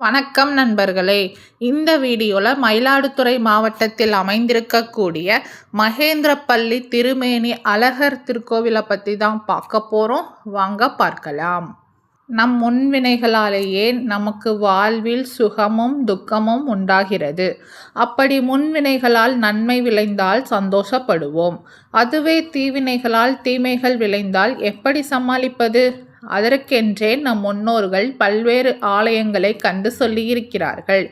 வணக்கம் நண்பர்களே. இந்த வீடியோவில் மயிலாடுதுறை மாவட்டத்தில் அமைந்திருக்கக்கூடிய மகேந்திரப்பள்ளி திருமேனி அழகர் திருக்கோவிலை பற்றி தான் பார்க்க போகிறோம். வாங்க பார்க்கலாம். நம் முன்வினைகளாலேயே நமக்கு வாழ்வில் சுகமும் துக்கமும் உண்டாகிறது. அப்படி முன்வினைகளால் நன்மை விளைந்தால் சந்தோஷப்படுவோம். அதுவே தீவினைகளால் தீமைகள் விளைந்தால் எப்படி சமாளிப்பது? அதற்கென்றே நம் முன்னோர்கள் பல்வேறு ஆலயங்களை கண்டு சொல்லியிருக்கிறார்கள்.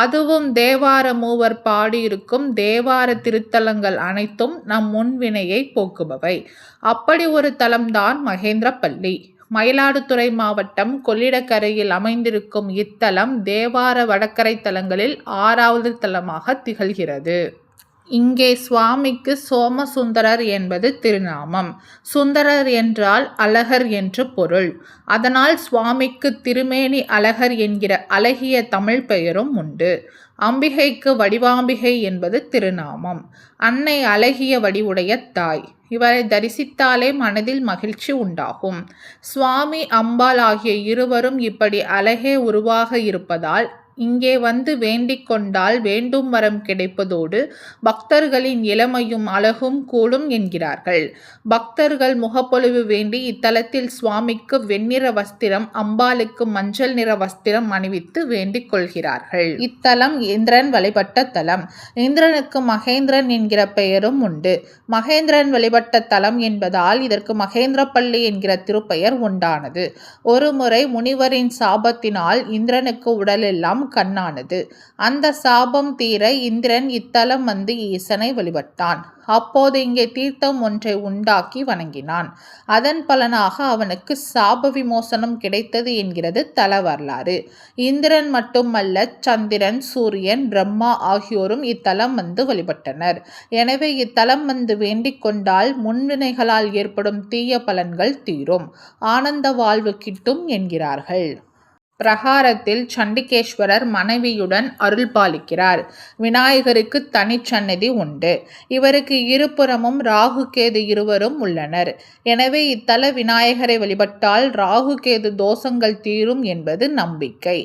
அதுவும் தேவார மூவர் பாடியிருக்கும் தேவார திருத்தலங்கள் அனைத்தும் நம் முன்வினையை போக்குபவை. அப்படி ஒரு தலம்தான் மகேந்திரப்பள்ளி. மயிலாடுதுறை மாவட்டம் கொள்ளிடக்கரையில் அமைந்திருக்கும் இத்தலம் தேவார வடக்கரை தலங்களில் 6வது தலமாக திகழ்கிறது. இங்கே சுவாமிக்கு சோமசுந்தரர் என்பது திருநாமம். சுந்தரர் என்றால் அழகர் என்று பொருள். அதனால் சுவாமிக்கு திருமேனி அழகர் என்கிற அழகிய தமிழ் பெயரும் உண்டு. அம்பிகைக்கு வடிவாம்பிகை என்பது திருநாமம். அன்னை அழகிய வடிவுடைய தாய். இவரை தரிசித்தாலே மனதில் மகிழ்ச்சி உண்டாகும். சுவாமி அம்பாள் ஆகிய இருவரும் இப்படி அழகே உருவாக இருப்பதால் இங்கே வந்து வேண்டிக் கொண்டால் வேண்டும் வரம் கிடைப்பதோடு பக்தர்களின் இளமையும் அழகும் கூடும் என்கிறார்கள். பக்தர்கள் முகப்பொலிவு வேண்டி இத்தலத்தில் சுவாமிக்கு வெண்ணிற வஸ்திரம், அம்பாளுக்கு மஞ்சள் நிற வஸ்திரம் அணிவித்து வேண்டிக் கொள்கிறார்கள். இத்தலம் இந்திரன் வழிபட்ட தலம். இந்திரனுக்கு மகேந்திரன் என்கிற பெயரும் உண்டு. மகேந்திரன் வழிபட்ட தலம் என்பதால் இதற்கு மகேந்திரப்பள்ளி என்கிற திருப்பெயர் உண்டானது. ஒருமுறை முனிவரின் சாபத்தினால் இந்திரனுக்கு உடலெல்லாம் கண்ணானது. அந்த சாபம் தீர இந்திரன் இத்தலம் வந்து ஈசனை வழிபட்டான். அப்போது இங்கே தீர்த்தம் ஒன்றை உண்டாக்கி வணங்கினான். அதன் பலனாக அவனுக்கு சாப விமோசனம் கிடைத்தது என்கிறது தல வரலாறு. இந்திரன் மட்டுமல்ல, சந்திரன், சூரியன், பிரம்மா ஆகியோரும் இத்தலம் வந்து வழிபட்டனர். எனவே இத்தலம் வந்து வேண்டிக் கொண்டால் முன்வினைகளால் ஏற்படும் தீய பலன்கள் தீரும், ஆனந்த வாழ்வு கிட்டும் என்கிறார்கள். பிரகாரத்தில் சண்டிகேஸ்வரர் மனைவியுடன் அருள் பாலிக்கிறார். விநாயகருக்கு தனிச்சன்னதி உண்டு. இவருக்கு இருபுறமும் ராகு கேது இருவரும் உள்ளனர். எனவே இத்தல விநாயகரை வழிபட்டால் ராகு கேது தோஷங்கள் தீரும் என்பது நம்பிக்கை.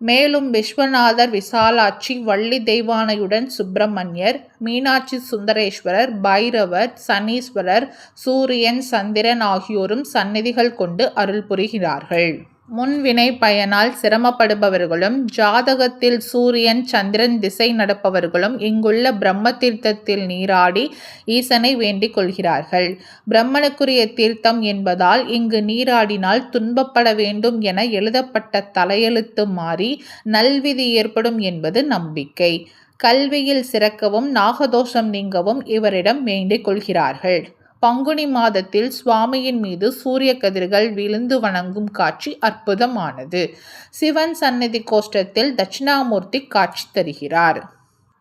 மேலும் விஸ்வநாதர், விசாலாட்சி, வள்ளி தெய்வானையுடன் சுப்பிரமணியர், மீனாட்சி சுந்தரேஸ்வரர், பைரவர், சனீஸ்வரர், சூரியன், சந்திரன் ஆகியோரும் சந்நிதிகள் கொண்டு அருள் புரிகிறார்கள். முன்வினை பயனால் சிரமப்படுபவர்களும் ஜாதகத்தில் சூரியன் சந்திரன் திசை நடப்பவர்களும் இங்குள்ள பிரம்ம தீர்த்தத்தில் நீராடி ஈசனை வேண்டிக் கொள்கிறார்கள். பிரம்மனுக்குரிய தீர்த்தம் என்பதால் இங்கு நீராடினால் துன்பப்பட வேண்டும் என எழுதப்பட்ட தலையெழுத்து மாறி நல்விதி ஏற்படும் என்பது நம்பிக்கை. கல்வியில் சிறக்கவும் நாகதோஷம் நீங்கவும் இவரிடம் வேண்டிக் கொள்கிறார்கள். பங்குனி மாதத்தில் சுவாமியின் மீது சூரிய கதிர்கள் விழுந்து வணங்கும் காட்சி அற்புதமானது. சிவன் சந்நிதி கோஷ்டத்தில் தட்சிணாமூர்த்தி காட்சி தருகிறார்.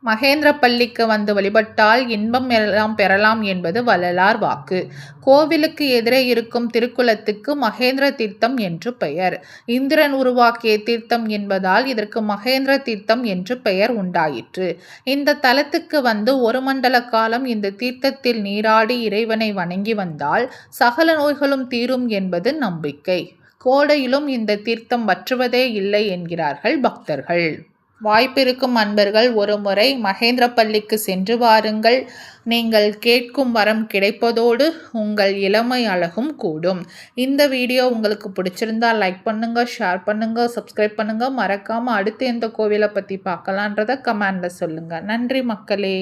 மகேந்திரப்பள்ளிக்கு வந்து வழிபட்டால் இன்பம் எல்லாம் பெறலாம் என்பது வள்ளலார் வாக்கு. கோவிலுக்கு எதிரே இருக்கும் திருக்குளத்துக்கு மகேந்திர தீர்த்தம் என்று பெயர். இந்திரன் உருவாக்கிய தீர்த்தம் என்பதால் இதற்கு மகேந்திர தீர்த்தம் என்று பெயர் உண்டாயிற்று. இந்த தலத்துக்கு வந்து ஒரு மண்டல காலம் இந்த தீர்த்தத்தில் நீராடி இறைவனை வணங்கி வந்தால் சகல நோய்களும் தீரும் என்பது நம்பிக்கை. கோடையிலும் இந்த தீர்த்தம் வற்றுவதே இல்லை என்கிறார்கள் பக்தர்கள். வாய்ப்பிருக்கும் அன்பர்கள் ஒரு முறை மகேந்திரப்பள்ளிக்கு சென்று வாருங்கள். நீங்கள் கேட்கும் வரம் கிடைப்பதோடு உங்கள் இளமை அழகும் கூடும். இந்த வீடியோ உங்களுக்கு பிடிச்சிருந்தால் லைக் பண்ணுங்க, ஷேர் பண்ணுங்க, சப்ஸ்கிரைப் பண்ணுங்க. மறக்காம அடுத்து எந்த கோவிலை பற்றி பார்க்கலான்றதை கமெண்ட்ல சொல்லுங்க. நன்றி மக்களே.